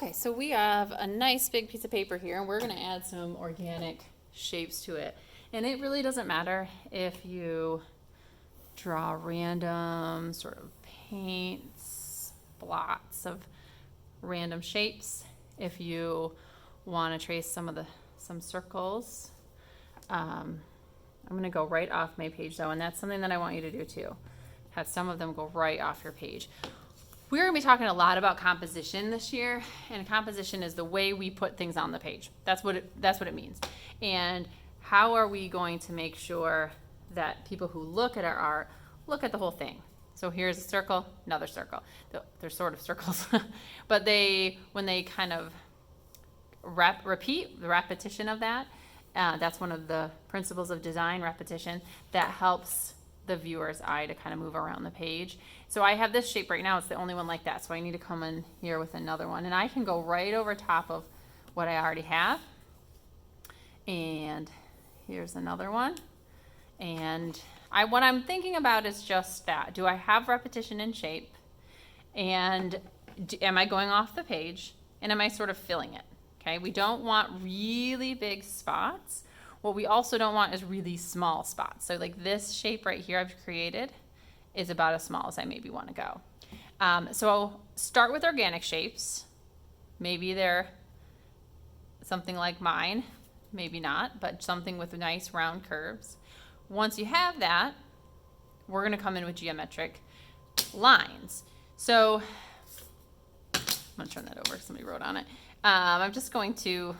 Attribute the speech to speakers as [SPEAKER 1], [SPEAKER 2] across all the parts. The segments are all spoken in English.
[SPEAKER 1] Okay, so we have a nice big piece of paper here, and we're going to add some organic shapes to it. And it really doesn't matter if you draw random sort of paints, blots of random shapes. If you want to trace some circles, I'm going to go right off my page though, and that's something that I want you to do too. Have some of them go right off your page. We're going to be talking a lot about composition this year, and composition is the way we put things on the page. That's what it means. And how are we going to make sure that people who look at our art look at the whole thing? So here's a circle, another circle. They're sort of circles, but when they kind of repeat the repetition of that, that's one of the principles of design, repetition, that helps the viewer's eye to kind of move around the page. So I have this shape right now, it's the only one like that, so I need to come in here with another one, and I can go right over top of what I already have. And here's another one, and what I'm thinking about is just that. Do I have repetition in shape, and am I going off the page, and am I sort of filling it? Okay, we don't want really big spots. What we also don't want is really small spots. So like this shape right here I've created is about as small as I maybe want to go. So I'll start with organic shapes. Maybe they're something like mine, maybe not, but something with nice round curves. Once you have that, we're going to come in with geometric lines. So I'm going to turn that over. Somebody wrote on it. I'm just going to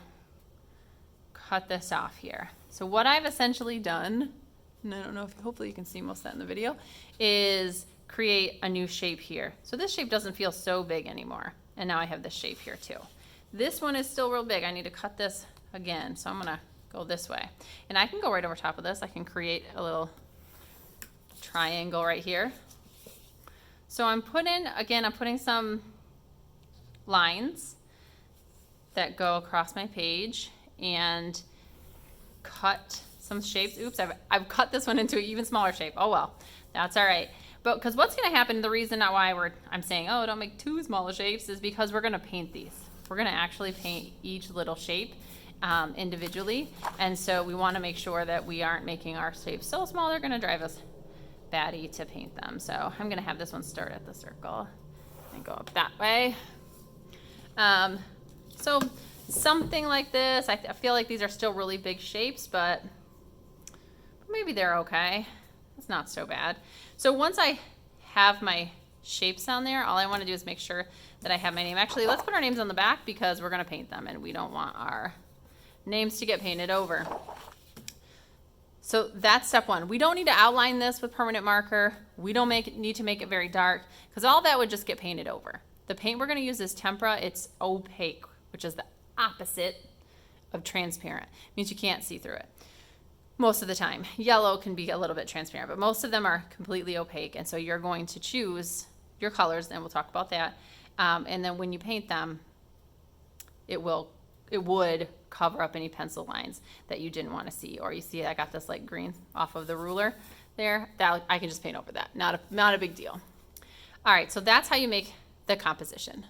[SPEAKER 1] cut this off here. So what I've essentially done, and I don't know if hopefully you can see most of that in the video, is create a new shape here. So this shape doesn't feel so big anymore. And now I have this shape here too. This one is still real big. I need to cut this again. So I'm gonna go this way. And I can go right over top of this. I can create a little triangle right here. So I'm putting some lines that go across my page and cut some shapes. Oops, I've cut this one into an even smaller shape. Oh well, that's all right. But because what's going to happen, the reason why I'm saying, oh, don't make too small shapes, is because we're going to paint these. We're going to actually paint each little shape individually. And so we want to make sure that we aren't making our shapes so small they're going to drive us batty to paint them. So I'm going to have this one start at the circle and go up that way. So something like this. I feel like these are still really big shapes, but maybe they're okay. It's not so bad. So once I have my shapes on there, all I want to do is make sure that I have my name. Actually, let's put our names on the back because we're going to paint them and we don't want our names to get painted over. So that's step one. We don't need to outline this with permanent marker. We don't need to make it very dark because all that would just get painted over. The paint we're going to use is tempera. It's opaque, which is the opposite of transparent. It means you can't see through it most of the time. Yellow can be a little bit transparent, but most of them are completely opaque. And so you're going to choose your colors, and we'll talk about that. And then when you paint them, it would cover up any pencil lines that you didn't want to see. Or you see I got this like green off of the ruler there. That I can just paint over that. Not a big deal. All right, so that's how you make the composition.